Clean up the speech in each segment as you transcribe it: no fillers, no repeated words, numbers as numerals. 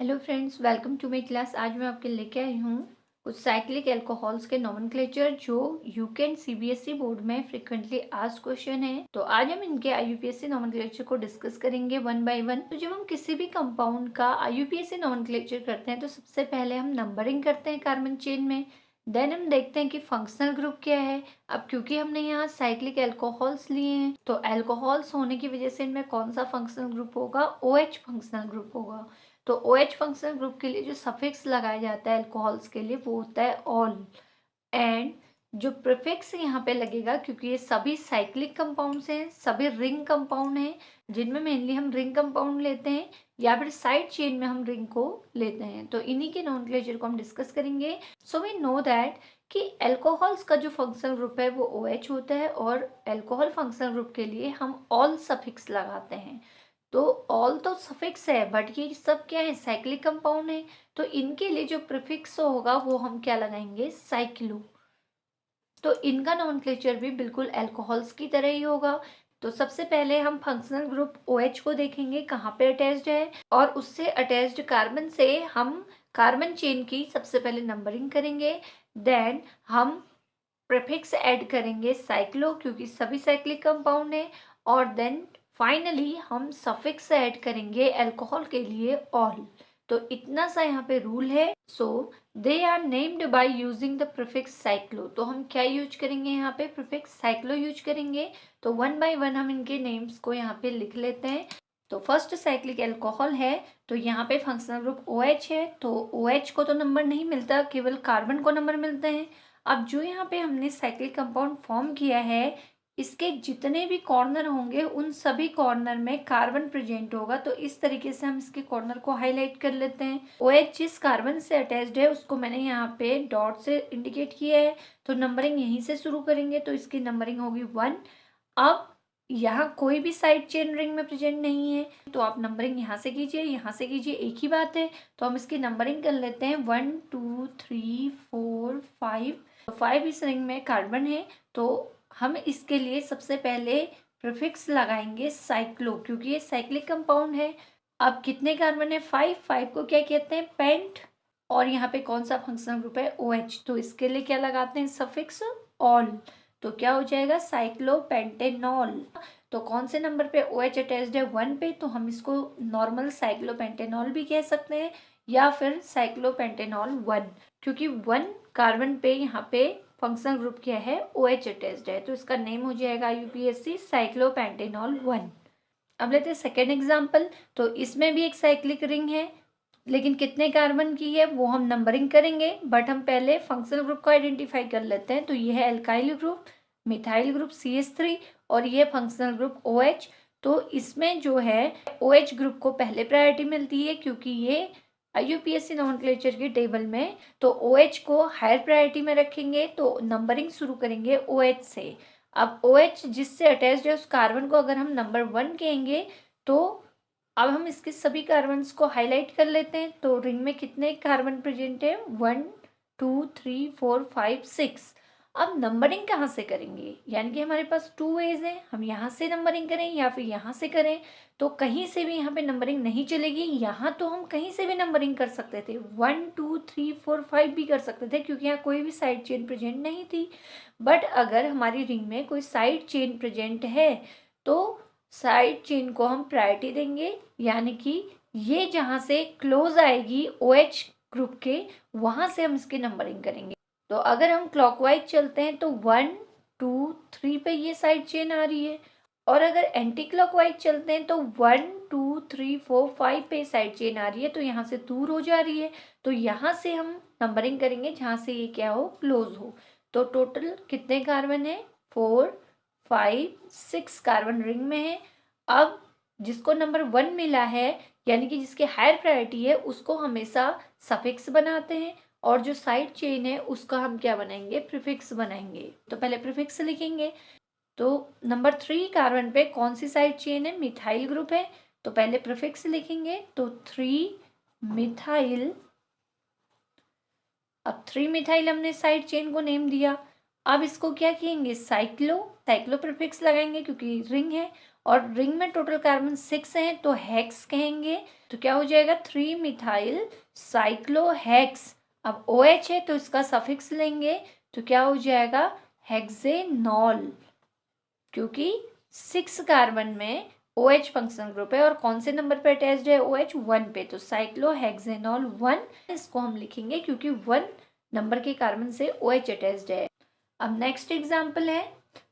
Hello friends, welcome to my class. आज मैं आपके लेके आई हूँ कुछ साइक्लिक अल्कोहल्स के नोमेनक्लेचर जो यूके एंड सीबीएसई बोर्ड में फ्रिक्वेंटली आस्क्ड क्वेश्चन है। तो आज हम इनके आईयूपीएससी नोमेनक्लेचर को डिस्कस करेंगे वन बाय वन। तो जब हम किसी भी कंपाउंड का आईयूपीएससी नोमेनक्लेचर करते हैं तो सबसे पहले हम नंबरिंग करते हैं कार्बन चेन में। देन हम देखते हैं कि फंक्शनल ग्रुप क्या है। अब क्योंकि हमने यहाँ साइक्लिक अल्कोहल्स लिए हैं तो अल्कोहल्स होने की वजह से इनमें कौन सा फंक्शनल ग्रुप होगा, OH फंक्शनल ग्रुप होगा। तो OH फंक्शनल ग्रुप के लिए जो सफिक्स लगाया जाता है अल्कोहल्स के लिए वो होता है ऑल। एंड जो प्रीफिक्स यहाँ पे लगेगा, क्योंकि ये सभी साइक्लिक कंपाउंड्स हैं, सभी रिंग कंपाउंड हैं जिनमें मेनली हम रिंग कंपाउंड लेते हैं या फिर साइड चेन में हम रिंग को लेते हैं। तो इन्हीं के नोमेनक्लेचर को हम डिस्कस करेंगे। सो वी नो दैट कि अल्कोहल्स का जो फंक्शनल ग्रुप है वो OH होता है और अल्कोहल फंक्शनल ग्रुप के लिए हम ऑल सफिक्स लगाते हैं। तो ऑल तो सफिक्स है बट ये सब क्या है, साइक्लिक कंपाउंड है। तो इनके लिए जो प्रीफिक्स होगा वो हम क्या लगाएंगे, साइक्लो। तो इनका नोमेनक्लेचर भी बिल्कुल अल्कोहल्स की तरह ही होगा। तो सबसे पहले हम फंक्शनल ग्रुप OH को देखेंगे कहाँ पे अटैच्ड है, और उससे अटैच्ड कार्बन से हम कार्बन चेन की सबसे पहले नंबरिंग करेंगे। देन हम प्रीफिक्स ऐड करेंगे साइक्लो, क्योंकि सभी साइक्लिक कंपाउंड है। और देन फाइनली हम सफिक्स ऐड करेंगे अल्कोहल के लिए ऑल। तो इतना सा यहाँ पे रूल है। So they are named by using the prefix cyclo. तो हम क्या यूज करेंगे, यहाँ पे प्रीफिक्स साइक्लो यूज करेंगे। तो वन बाय वन हम इनके नेम्स को यहाँ पे लिख लेते हैं। तो फर्स्ट साइक्लिक अल्कोहल है, तो यहाँ पे फंक्शनल ग्रुप OH है। तो OH को तो नंबर नहीं मिलता, केवल कार्बन को नंबर मिलते हैं। अब जो यहाँ पे हमने साइक्लिक कंपाउंड फॉर्म किया है, इसके जितने भी कॉर्नर होंगे उन सभी कॉर्नर में कार्बन प्रेजेंट होगा। तो इस तरीके से हम इसके कॉर्नर को हाईलाइट कर लेते हैं। OH जिस कार्बन से अटैच्ड है उसको मैंने यहाँ पे डॉट से इंडिकेट किया है। तो नंबरिंग यहीं से शुरू करेंगे, तो इसकी नंबरिंग होगी 1। अब यहाँ कोई भी साइड चेन रिंग में प्रेजेंट नहीं है तो आप नंबरिंग यहाँ से कीजिए, यहाँ से कीजिए, एक ही बात है। तो हम इसकी नंबरिंग कर लेते हैं 1 2 3 4 5। तो 5 इस रिंग में कार्बन है, तो हम इसके लिए सबसे पहले प्रीफिक्स लगाएंगे साइक्लो, क्योंकि ये साइक्लिक कंपाउंड है। अब कितने कार्बन है, 5 को क्या कहते हैं, पेंट। और यहाँ पे कौन सा फंक्शनल ग्रुप है, OH। तो इसके लिए क्या लगाते हैं, सफिक्स ऑल। तो क्या हो जाएगा, साइक्लोपेंटेनॉल। तो कौन से नंबर पे OH अटैच्ड है, 1 पे। तो हम इसको नॉर्मल साइक्लोपेंटेनॉल भी कह सकते हैं या फिर साइक्लोपेंटेनॉल 1, क्योंकि 1 कार्बन पे यहाँ पे फंक्शनल ग्रुप क्या है, OH अटैच्ड है। तो इसका नेम हो जाएगा UPSC साइक्लोपेंटेनॉल 1। अब लेते हैं सेकेंड एग्जाम्पल। तो इसमें भी एक साइक्लिक रिंग है, लेकिन कितने कार्बन की है वो हम नंबरिंग करेंगे, बट हम पहले फंक्शनल ग्रुप को आइडेंटिफाई कर लेते हैं। तो ये है alkyl group, methyl group CH3, और ये फंक्शनल ग्रुप OH। तो इसमें जो है OH ग्रुप को पहले प्रायोरिटी मिलती है, क्योंकि ये IUPAC नोमेनक्लेचर के टेबल में। तो OH को हायर प्रायोरिटी में रखेंगे, तो नंबरिंग शुरू करेंगे OH से। अब OH जिससे अटैच्ड है उस कार्बन को अगर हम नंबर 1 कहेंगे, तो अब हम इसके सभी कार्बन्स को हाईलाइट कर लेते हैं। तो रिंग में कितने कार्बन प्रेजेंट है, 1 2 3 4 5 6। अब नंबरिंग कहाँ से करेंगे, यानी कि हमारे पास 2 वेज हैं, हम यहाँ से नंबरिंग करें या फिर यहाँ से करें। तो कहीं से भी यहाँ पे नंबरिंग नहीं चलेगी, यहाँ तो हम कहीं से भी नंबरिंग कर सकते थे, 1 2 3 4 5 भी कर सकते थे, क्योंकि यहाँ कोई भी साइड चेन प्रेजेंट नहीं थी। बट अगर हमारी रिंग में कोई साइड चेन प्रेजेंट है तो साइड चेन को हम प्रायोरिटी देंगे, यानी कि ये जहाँ से क्लोज आएगी OH ग्रुप के, वहां से हम इसकी नंबरिंग करेंगे। तो अगर हम क्लॉकवाइज चलते हैं तो 1 2 3 पे ये साइड चेन आ रही है, और अगर एंटी क्लॉकवाइज चलते हैं तो 1 2 3 4 5 पे साइड चेन आ रही है, तो यहाँ से दूर हो जा रही है। तो यहाँ से हम नंबरिंग करेंगे जहाँ से ये क्या हो, क्लोज हो। तो टोटल कितने कार्बन है, 4 5 6 कार्बन रिंग में है। अब जिसको नंबर 1 मिला है, यानी कि जिसके हायर प्रायोरिटी है, उसको हमेशा सफिक्स बनाते हैं, और जो साइड चेन है उसका हम क्या बनाएंगे, प्रीफिक्स बनाएंगे। तो पहले प्रीफिक्स लिखेंगे। तो नंबर 3 कार्बन पे कौन सी साइड चेन है, मिथाइल ग्रुप है। तो पहले प्रीफिक्स लिखेंगे, तो 3 मिथाइल। अब 3 मिथाइल हमने साइड चेन को नेम दिया। अब इसको क्या कहेंगे, साइक्लो। साइक्लो प्रीफिक्स लगाएंगे क्योंकि रिंग है। और रिंग में टोटल कार्बन 6 हैं तो हेक्स कहेंगे। तो क्या हो जाएगा 3 मिथाइल साइक्लोहेक्स। अब OH है तो इसका सफिक्स लेंगे तो क्या हो जाएगा हेक्सेनॉल, क्योंकि 6 कार्बन में OH फंक्शनल ग्रुप है और कौन से नंबर पे अटैच्ड है OH 1 पे, तो साइक्लोहेक्सेनॉल 1 इसको हम लिखेंगे क्योंकि 1 नंबर के कार्बन से OH अटैच्ड है। अब नेक्स्ट एग्जांपल है,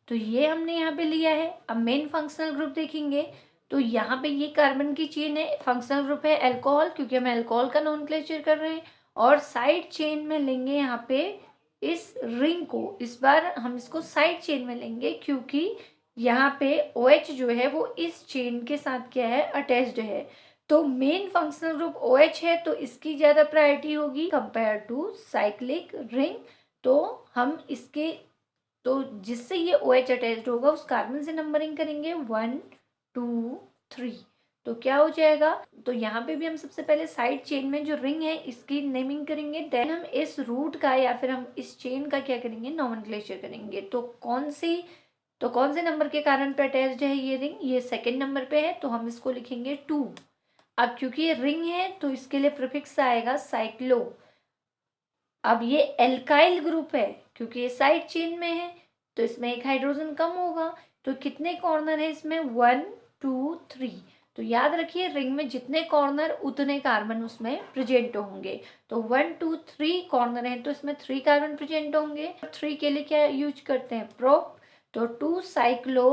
तो ये हमने यहाँ पे लिया है। अब मेन फंक्शनल ग्रुप देखेंगे तो यहाँ पे ये कार्बन की चेन है, फंक्शनल ग्रुप है अल्कोहल क्योंकि हम अल्कोहल का नोमेनक्लेचर कर रहे हैं। और साइड चेन में लेंगे यहाँ पे इस रिंग को, इस बार हम इसको साइड चेन में लेंगे क्योंकि यहाँ पे OH जो है वो इस चेन के साथ क्या है अटैच्ड है। तो मेन फंक्शनल ग्रुप OH है तो इसकी ज्यादा प्रायोरिटी होगी कंपेयर टू साइक्लिक रिंग। तो हम इसके, तो जिससे ये OH अटैच्ड होगा उस कार्बन से नंबरिंग करेंगे 1 2 3। तो क्या हो जाएगा, तो यहाँ पे भी हम सबसे पहले साइड चेन में जो रिंग है इसकी नेमिंग करेंगे, देन हम इस रूट का या फिर हम इस चेन का क्या करेंगे नोमेनक्लेचर करेंगे। तो कौन से नंबर के कारण पे अटैच्ड है ये रिंग, ये सेकेंड नंबर पे है तो हम इसको लिखेंगे 2। अब क्योंकि ये रिंग है तो इसके लिए प्रीफिक्स आएगा साइक्लो। अब ये एल्काइल ग्रुप है क्योंकि ये साइड चेन में है तो इसमें एक हाइड्रोजन कम होगा। तो कितने कॉर्नर है इसमें 1 2 3। तो याद रखिए रिंग में जितने कॉर्नर उतने कार्बन उसमें प्रेजेंट होंगे। तो 1 2 3 कॉर्नर है तो इसमें 3 कार्बन प्रेजेंट होंगे। 3 के लिए क्या यूज करते हैं प्रोप, तो 2 साइक्लो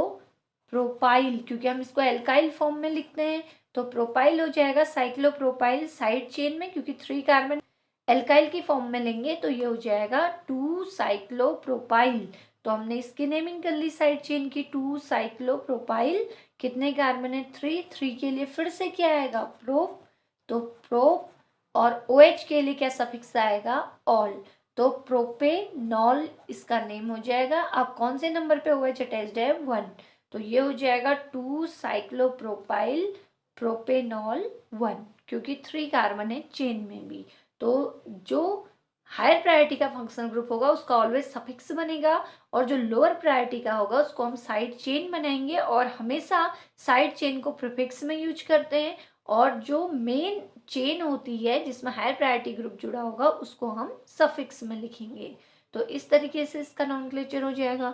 प्रोपाइल क्योंकि हम इसको एल्काइल फॉर्म में लिखते हैं तो प्रोपाइल हो जाएगा साइक्लोप्रोपाइल साइड चेन में, क्योंकि 3 कार्बन एल्काइल की फॉर्म में लेंगे तो ये हो जाएगा 2 साइक्लोप्रोपाइल। तो हमने इसकी नेमिंग कर ली साइड चेन की 2 साइक्लोप्रोपाइल। कितने कार्बन है 3, 3 के लिए फिर से क्या आएगा प्रोप, तो प्रोप और OH के लिए क्या सफिक्स आएगा ऑल, तो प्रोपेनॉल इसका नेम हो जाएगा। अब कौन से नंबर पे OH अटैच्ड है 1, तो ये हो जाएगा 2 साइक्लोप्रोपाइल प्रोपेनॉल 1 क्योंकि 3 कार्बन है चेन में भी। तो जो हायर प्रायोरिटी का फंक्शनल ग्रुप होगा उसका ऑलवेज सफिक्स बनेगा और जो लोअर प्रायोरिटी का होगा उसको हम साइड चेन बनाएंगे और हमेशा साइड चेन को प्रीफिक्स में यूज करते हैं। और जो मेन चेन होती है जिसमें हायर प्रायोरिटी ग्रुप जुड़ा होगा उसको हम सफिक्स में लिखेंगे। तो इस तरीके से इसका नोमेनक्लेचर हो जाएगा।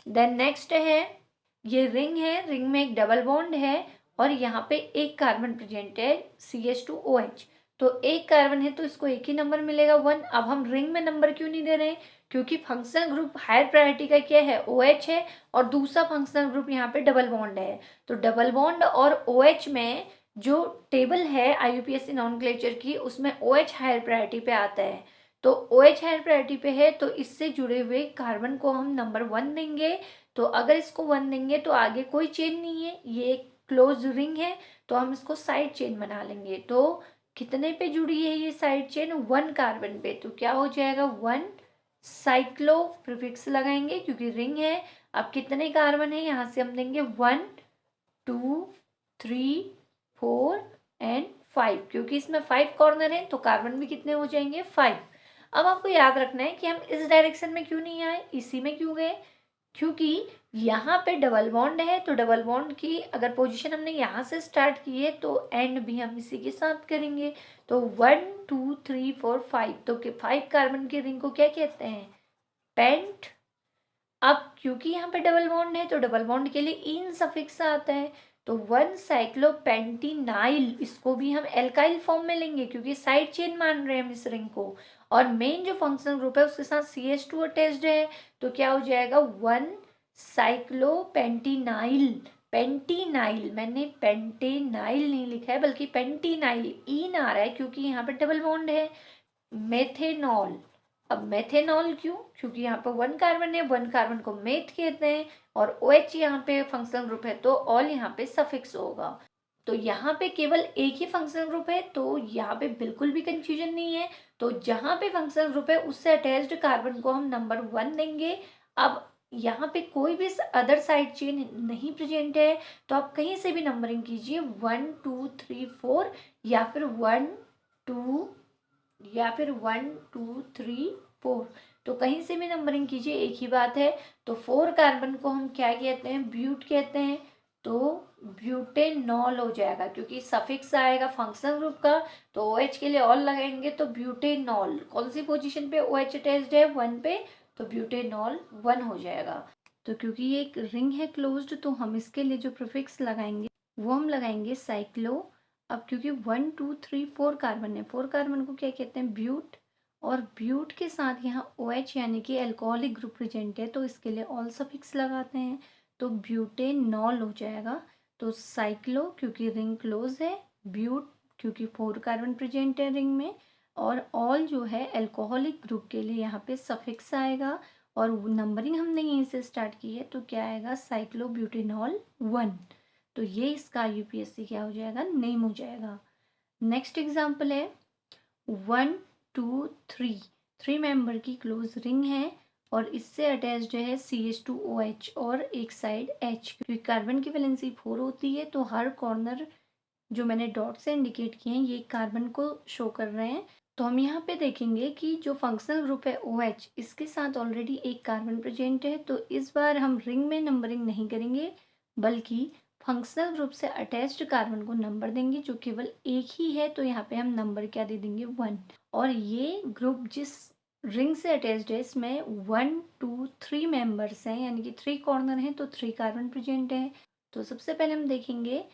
देन नेक्स्ट है, ये रिंग है, रिंग में एक डबल बॉन्ड है और यहाँ पे एक कार्बन प्रेजेंट है CH2OH। तो एक कार्बन है तो इसको एक ही नंबर मिलेगा 1। अब हम रिंग में नंबर क्यों नहीं दे रहे हैं, क्योंकि फंक्शनल ग्रुप हायर प्रायोरिटी का क्या है OH है और दूसरा फंक्शनल ग्रुप यहाँ पे डबल बॉन्ड है। तो डबल बॉन्ड और OH में जो टेबल है IUPAC नोमेनक्लेचर की उसमें OH हायर प्रायोरिटी पे आता है। तो OH हायर प्रायोरिटी पे है तो इससे जुड़े हुए कार्बन को हम नंबर 1 देंगे। तो अगर इसको 1 देंगे तो आगे कोई चेन नहीं है, ये एक क्लोज रिंग है तो हम इसको साइड चेन बना लेंगे। तो कितने पे जुड़ी है ये साइड चेन 1 कार्बन पे, तो क्या हो जाएगा 1 साइक्लो प्रीफिक्स लगाएंगे क्योंकि रिंग है। अब कितने कार्बन है यहाँ से हम देंगे 1 2 3 4 एंड 5 क्योंकि इसमें 5 कॉर्नर है तो कार्बन भी कितने हो जाएंगे 5। अब आपको याद रखना है कि हम इस डायरेक्शन में क्यों नहीं आए, इसी में क्यों गए, क्योंकि यहाँ पे डबल बॉन्ड है तो डबल बॉन्ड की अगर पोजीशन हमने यहाँ से स्टार्ट की है तो एंड भी हम इसी के साथ करेंगे। तो 1 2 3 4 5, तो 5 कार्बन की रिंग को क्या कहते हैं पेंट। अब क्योंकि यहाँ पे डबल बॉन्ड है तो डबल बॉन्ड के लिए इन सफिक्स आता है तो 1 साइक्लोपेंटिनाइल, इसको भी हम एल्काइल फॉर्म में लेंगे क्योंकि साइड चेन मान रहे हैं हम इस रिंग को और मेन जो फंक्शनल ग्रुप है उसके साथ CH2 अटैच्ड है। तो क्या हो जाएगा 1 साइक्लोपेंटिनाइल, पेंटिनाइल, मैंने पेंटेनाइल नहीं लिखा है बल्कि पेंटिनाइल इन आ रहा है क्योंकि यहाँ पे डबल बॉन्ड है। मेथेनॉल, अब मेथेनॉल क्यों, क्योंकि यहाँ पर 1 कार्बन है, 1 कार्बन को मेथ कहते हैं और OH यहाँ पे फंक्शनल ग्रुप है तो ऑल यहाँ पे सफिक्स होगा। तो यहाँ पे केवल एक ही फंक्शनल ग्रुप है तो यहाँ पे बिल्कुल भी कंफ्यूजन नहीं है। तो जहाँ पे फंक्शनल ग्रुप है उससे अटैच्ड कार्बन को हम नंबर 1 देंगे। अब यहाँ पे कोई भी अदर साइड चेन नहीं प्रेजेंट है तो आप कहीं से भी नंबरिंग कीजिए 1 2 3 4 या फिर 1 2 या फिर 1 2 3 4, तो कहीं से भी नंबरिंग कीजिए एक ही बात है। तो 4 कार्बन को हम क्या कहते हैं ब्यूट कहते हैं, तो ब्यूटेनॉल हो जाएगा, क्योंकि सफिक्स आएगा फंक्शनल ग्रुप का तो OH के लिए ऑल लगाएंगे तो ब्यूटेनॉल। कौन सी पोजीशन पे OH अटैच्ड है, 1 पे, तो ब्यूटेनॉल 1 हो जाएगा। तो क्योंकि ये एक रिंग है क्लोज्ड, तो हम इसके लिए जो प्रीफिक्स लगाएंगे वो हम लगाएंगे साइक्लो। अब क्योंकि 1 2 3 4 कार्बन है, 4 कार्बन को क्या कहते हैं, ब्यूट, और ब्यूट के साथ यहाँ OH यानी कि अल्कोहलिक ग्रुप प्रेजेंट है तो इसके लिए ऑल सफिक्स लगाते हैं, तो ब्यूटेनॉल हो जाएगा। तो साइक्लो क्योंकि रिंग क्लोज है, ब्यूट क्योंकि 4 कार्बन प्रेजेंट है रिंग में, और ऑल जो है अल्कोहलिक ग्रुप के लिए यहाँ पे सफिक्स आएगा, और नंबरिंग हमने यहीं से स्टार्ट की है तो क्या आएगा, साइक्लोब्यूटेनॉल 1। तो ये इसका यूपीएससी क्या हो जाएगा, नेम हो जाएगा। नेक्स्ट एग्जाम्पल है 1 2 3, 3 मेंबर की क्लोज रिंग है और इससे अटैच्ड है CH2OH और एक साइड H, क्योंकि कार्बन की वैलेंसी 4 होती है तो हर कॉर्नर जो मैंने डॉट से इंडिकेट किए हैं ये कार्बन को शो कर रहे हैं। तो हम यहाँ पे देखेंगे कि जो फंक्शनल ग्रुप है OH, इसके साथ ऑलरेडी एक कार्बन प्रेजेंट है, तो इस बार हम रिंग में नंबरिंग नहीं करेंगे बल्कि फंक्शनल ग्रुप से अटैच्ड कार्बन को नंबर देंगे जो केवल एक ही है, तो यहाँ पे हम नंबर क्या दे देंगे, 1। और ये ग्रुप जिस रिंग से अटैच्ड है इसमें 1 2 3 मेंबर्स हैं, यानी कि 3 कॉर्नर हैं तो 3 कार्बन प्रेजेंट है। तो सबसे पहले हम देखेंगे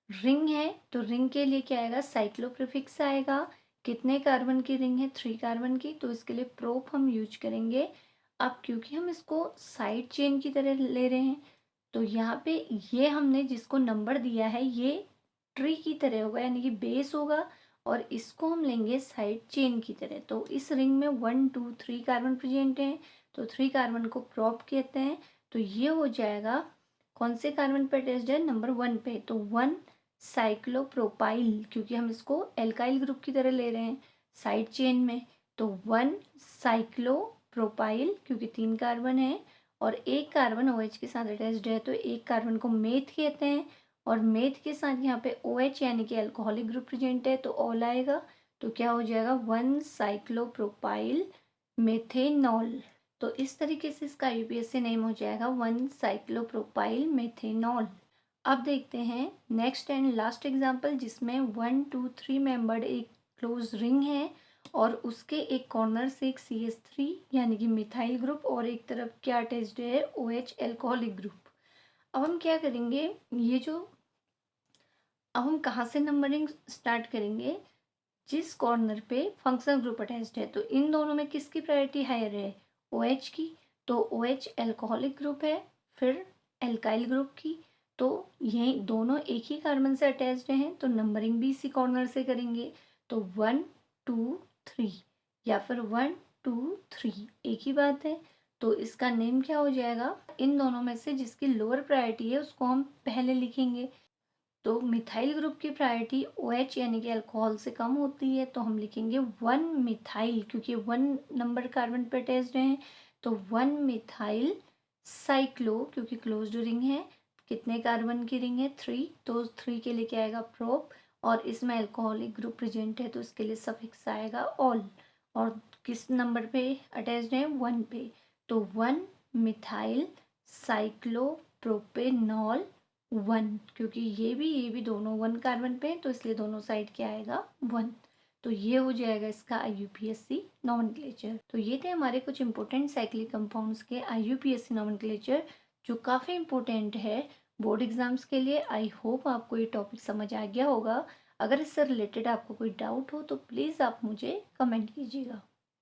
रिंग है तो रिंग के लिए क्या आएगा, साइक्लो प्रीफिक्स आएगा। कितने कार्बन की रिंग है, 3 कार्बन की, तो इसके लिए प्रोप हम यूज करेंगे। अब क्योंकि हम इसको साइड चेन की तरह ले रहे हैं तो यहाँ पे ये हमने जिसको नंबर दिया है ये ट्री की तरह होगा, यानी कि बेस होगा, और इसको हम लेंगे साइड चेन की तरह। तो इस रिंग में 1 2 3 कार्बन प्रेजेंट हैं तो 3 कार्बन को प्रोप कहते हैं। तो ये हो जाएगा कौन से कार्बन पे अटैच्ड है, नंबर 1 पे, तो 1 साइक्लोप्रोपाइल, क्योंकि हम इसको एल्काइल ग्रुप की तरह ले रहे हैं साइड चेन में, तो 1 साइक्लोप्रोपाइल क्योंकि 3 कार्बन है और एक कार्बन OH के साथ अटैच्ड है तो एक कार्बन को मेथ कहते हैं, और मेथ के साथ यहाँ पे OH यानी कि अल्कोहलिक ग्रुप प्रेजेंट है तो ऑल आएगा। तो क्या हो जाएगा, 1 साइक्लोप्रोपाइल मेथेनॉल। तो इस तरीके से इसका यूपीएससी नेम हो जाएगा 1 साइक्लोप्रोपाइल मेथेनॉल। अब देखते हैं नेक्स्ट एंड लास्ट एग्जाम्पल जिसमें 1 2 3 मेंबर्ड एक क्लोज रिंग है और उसके एक कॉर्नर से एक CH3 यानी कि मिथाइल ग्रुप और एक तरफ क्या अटैच्ड है, OH अल्कोहलिक ग्रुप। अब हम क्या करेंगे, ये जो अब हम कहाँ से नंबरिंग स्टार्ट करेंगे, जिस कॉर्नर पे फंक्शनल ग्रुप अटैच्ड है तो इन दोनों में किसकी प्रायोरिटी हायर है, OH की, तो OH अल्कोहलिक ग्रुप है, फिर एल्काइल ग्रुप की, तो ये दोनों एक ही कार्बन से अटैच्ड हैं तो नंबरिंग भी इसी कॉर्नर से करेंगे। तो 1 2 3 या फिर 1 2 3 एक ही बात है। तो इसका नेम क्या हो जाएगा, इन दोनों में से जिसकी लोअर प्रायोरिटी है उसको हम पहले लिखेंगे। तो मिथाइल ग्रुप की प्रायोरिटी OH यानी कि अल्कोहल से कम होती है तो हम लिखेंगे 1 मिथाइल, क्योंकि 1 नंबर कार्बन पे अटैच्ड हैं तो 1 मिथाइल साइक्लो, क्योंकि क्लोज्ड रिंग है, कितने कार्बन की रिंग है, 3, तो 3 के लिए क्या आएगा, प्रोप, और इसमें अल्कोहलिक ग्रुप प्रेजेंट है तो इसके लिए सफिक्स आएगा ऑल, और किस नंबर पे अटैच्ड है, 1 पे, तो 1 मिथाइल साइक्लोप्रोपेनॉल 1, क्योंकि ये भी दोनों 1 कार्बन पे हैं तो इसलिए दोनों साइड क्या आएगा, 1। तो ये हो जाएगा इसका IUPAC नॉमेनक्लेचर। तो ये थे हमारे कुछ इंपॉर्टेंट साइक्लिक कंपाउंड्स के IUPAC नॉमेनक्लेचर जो काफ़ी इंपॉर्टेंट है बोर्ड एग्जाम्स के लिए। आई होप आपको ये टॉपिक समझ आ गया होगा। अगर इससे रिलेटेड आपको कोई डाउट हो तो प्लीज़ आप मुझे कमेंट कीजिएगा।